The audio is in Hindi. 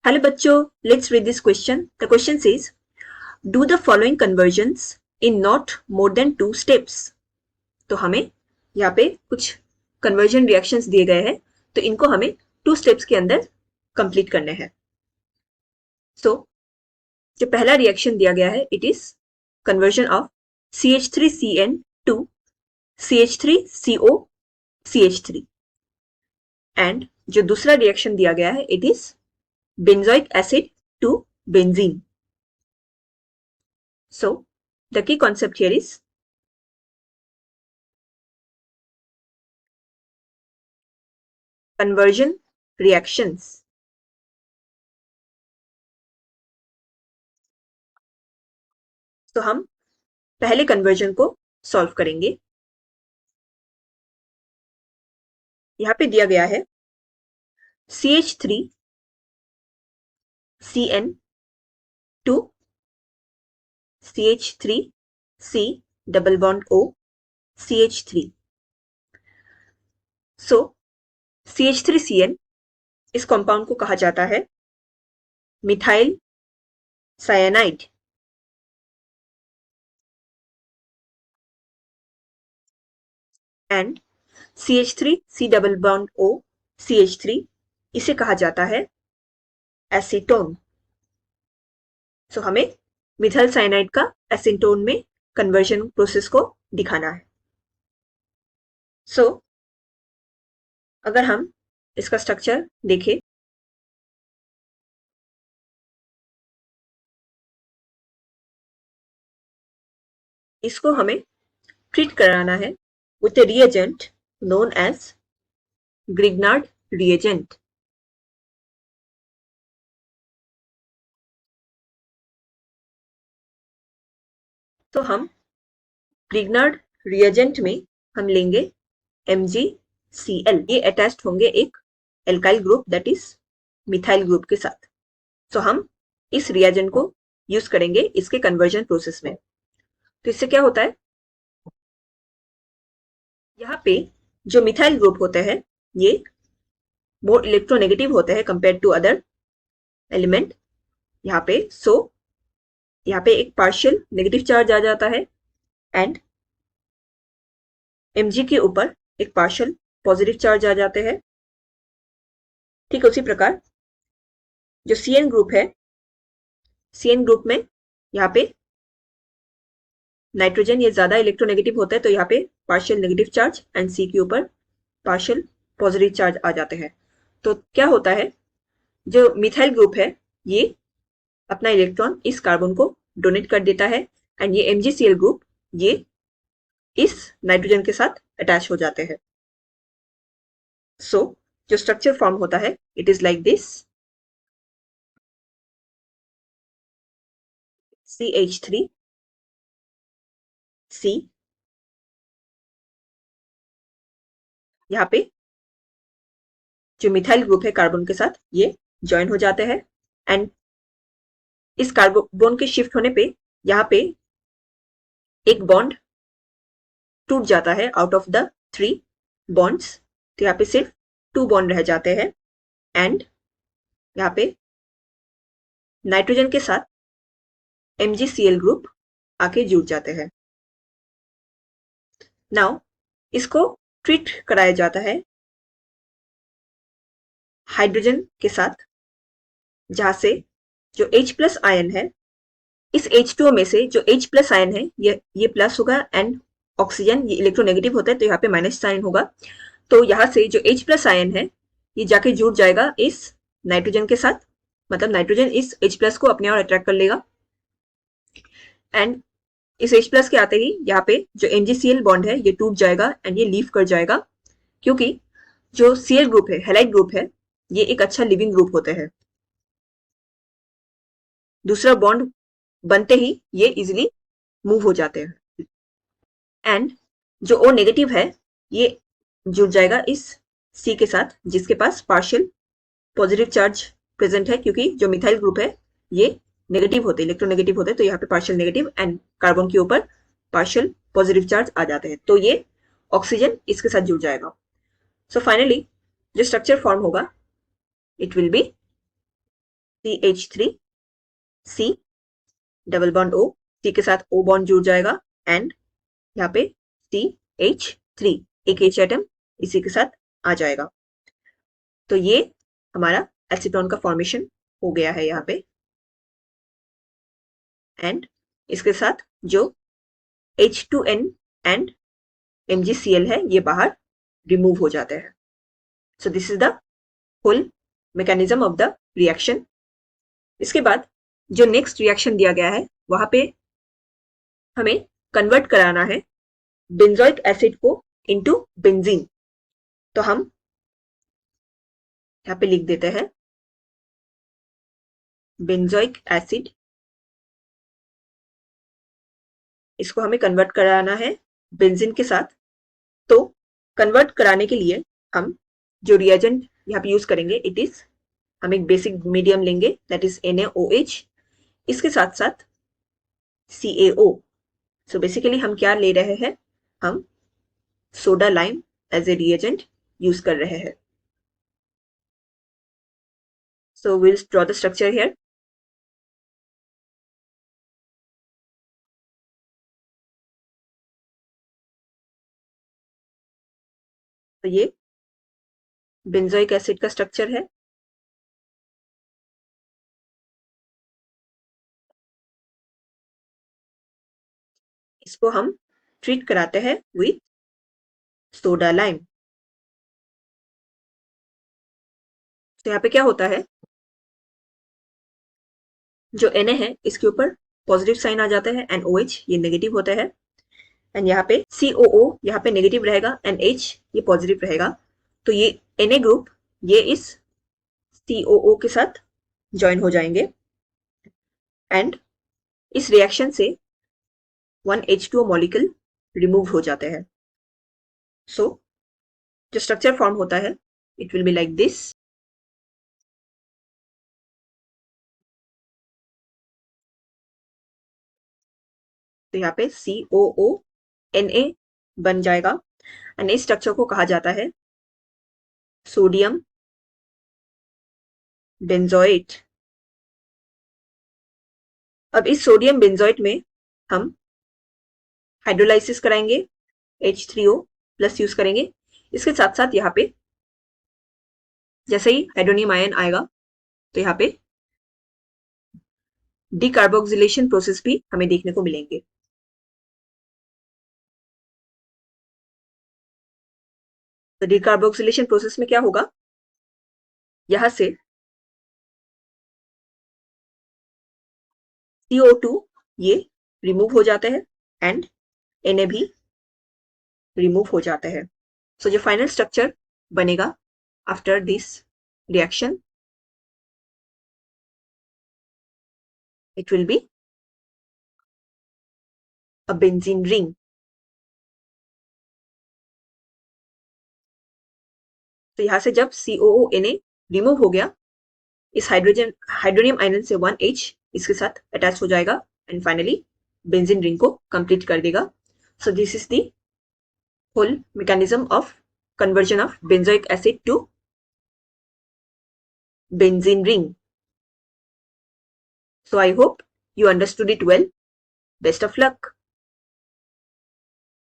Hello बच्चों, let's read this question. The question says, do the following conversions in not more than 2 steps. तो हमें यहाँ पे कुछ conversion reactions दिए गए हैं, तो इनको हमें 2 steps के अंदर complete करने हैं. So, जो पहला reaction दिया गया है, it is conversion of CH3CN to CH3CO CH3. And जो दूसरा reaction दिया गया है, it is benzoic acid to benzene. So, the key concept here is conversion reactions. तो हम पहले कन्वर्जन को सॉल्व करेंगे. यहाँ पे दिया गया है CH3CN to CH3C double bond O CH3. So CH3CN इस कंपाउंड को कहा जाता है methyl cyanide. And CH3C double bond O CH3 इसे कहा जाता है एसीटोन. सो हमें मिथाइल साइनाइड का एसीटोन में कन्वर्जन प्रोसेस को दिखाना है. सो अगर हम इसका स्ट्रक्चर देखें, इसको हमें ट्रीट कराना है with a reagent known as Grignard reagent. तो हम Grignard reagent में हम लेंगे MgCl. ये अटैच्ड होंगे एक alkyl group that is methyl group के साथ. तो हम इस रिएजेंट को यूज करेंगे इसके कन्वर्जन प्रोसेस में. तो इससे क्या होता है, यहाँ पे जो मिथाइल ग्रुप होते हैं ये मोर इलेक्ट्रोनेगेटिव होते हैं कंपेयर टू अदर एलिमेंट यहाँ पे. सो यहाँ पे एक पार्शियल नेगेटिव चार्ज आ जाता है एंड Mg के ऊपर एक पार्शियल पॉजिटिव चार्ज आ जाते हैं. ठीक उसी प्रकार जो CN ग्रुप है, CN ग्रुप में यहाँ पे नाइट्रोजन ये ज्यादा इलेक्ट्रोनेगेटिव होता है, तो यहाँ पे partial negative charge and C के ऊपर पार्शियल पॉजिटिव चार्ज आ जाते हैं. तो क्या होता है, जो मिथाइल ग्रुप है ये अपना इलेक्ट्रॉन इस कार्बन को डोनेट कर देता है एंड ये MgCl ग्रुप ये इस नाइट्रोजन के साथ अटैच हो जाते हैं. सो जो स्ट्रक्चर फॉर्म होता है it is like this. CH3C यहाँ पे जो मिथाइल ग्रुप है कार्बन के साथ ये ज्वाइन हो जाते हैं एंड इस कार्बन के शिफ्ट होने पे यहाँ पे एक बॉन्ड टूट जाता है आउट ऑफ द 3 बॉन्ड्स. तो यहाँ पे सिर्फ 2 बॉन्ड रह जाते हैं एंड यहाँ पे नाइट्रोजन के साथ MgCl ग्रुप आके जुड़ जाते हैं. नाउ इसको ट्रीट कराया जाता है हाइड्रोजन के साथ, जहां से जो H+ आयन है इस H2O में से जो H+ आयन है ये प्लस होगा एंड ऑक्सीजन ये इलेक्ट्रोनेगेटिव होता है तो यहाँ पे माइनस साइन होगा. तो यहाँ से जो H+ आयन है ये जाके जुड़ जाएगा इस नाइट्रोजन के साथ, मतलब नाइट्रोजन इस H+ को अपने और अट्रैक्ट कर लेगा एंड इस H+ के आते ही यहाँ पे जो MgCl बॉन्ड है ये टूट जाएगा एंड ये लीव कर जाएगा, क्योंकि जो Cl ग्रुप है हैलाइड ग्रुप है ये एक अच्छा लिविंग ग्रुप होते हैं. दूसरा बॉन्ड बनते ही ये इजिली मूव हो जाते हैं एंड जो O नेगेटिव है ये जुड़ जाएगा इस C के साथ जिसके पास पार्शियल पॉजिटिव चार्ज प्रेजेंट है, क्योंकि जो मिथाइल ग्रुप है ये नेगेटिव होते इलेक्ट्रोनेगेटिव होते, तो यहाँ पे पार्शियल नेगेटिव एंड कार्बन के ऊपर पार्शियल पॉजिटिव चार्ज आ जाते हैं, तो ये ऑक्सीजन इसके साथ जुड़ जाएगा. सो फाइनली जो स्ट्रक्चर फॉर्म होगा it will be CH3 C double bond O, C के साथ O बॉन्ड जुड़ जाएगा एंड यहाँ पे CH3 एक H एटम इसी के साथ आ जाएगा। तो ये हमारा एसीटोन का फॉर्मेशन हो गया है यहाँ पे। एंड इसके साथ जो H2N एंड MgCl है ये बाहर रिमूव हो जाते हैं। So this is the whole mechanism of the reaction. इसके बाद जो नेक्स्ट रिएक्शन दिया गया है वहां पे हमें कन्वर्ट कराना है बेंजोइक एसिड को इनटू बेंजीन। तो हम यहाँ पे लिख देते हैं बेंजोइक एसिड, इसको हमें कन्वर्ट कराना है बेंजीन के साथ। तो कन्वर्ट कराने के लिए हम जो रिएजेंट यहाँ पे यूज करेंगे इट इज, हम एक बेसिक मीडियम लेंगे दैट इज NaOH, इसके साथ साथ CaO। सो बेसिकली हम क्या ले रहे हैं, हम soda lime as a reagent use कर रहे हैं। So will draw the structure here. तो ये बेंजोइक एसिड का स्ट्रक्चर है। इसको हम ट्रीट कराते हैं विथ सोडा लाइम। तो यहाँ पे क्या होता है, जो Na है इसके ऊपर पॉजिटिव साइन आ जाता है एंड OH ये नेगेटिव होता है एंड यहाँ पे COO यहाँ पे नेगेटिव रहेगा एंड H ये पॉजिटिव रहेगा। तो ये Na ग्रुप ये इस COO के साथ ज्वाइन हो जाएंगे एंड इस रिएक्शन से 1H2O मॉलिक्यूल रिमूव हो जाते हैं। सो जो स्ट्रक्चर फॉर्म होता है it will be like this. तो यहाँ पे COO Na बन जाएगा एंड इस स्ट्रक्चर को कहा जाता है सोडियम बेंजोएट। अब इस सोडियम बेंजोएट में हम हाइड्रोलाइसिस कराएंगे, H3O प्लस यूज करेंगे। इसके साथ साथ यहाँ पे जैसे ही हाइड्रोनियम आयन आएगा तो यहाँ पे डीकार्बोक्सिलेशन प्रोसेस भी हमें देखने को मिलेंगे। तो डीकार्बोक्सिलेशन प्रोसेस में क्या होगा, यहां से CO2 ये रिमूव हो जाते हैं एंड Na भी रिमूव हो जाते हैं। सो जो फाइनल स्ट्रक्चर बनेगा after this reaction it will be a benzene ring. तो यहां से जब COO Na रिमूव हो गया, इस हाइड्रोनियम आयन से 1H इसके साथ अटैच हो जाएगा एंड फाइनली बेंजीन रिंग को कंप्लीट कर देगा। So this is the whole mechanism of conversion of benzoic acid to benzene ring. So I hope you understood it well. Best of luck.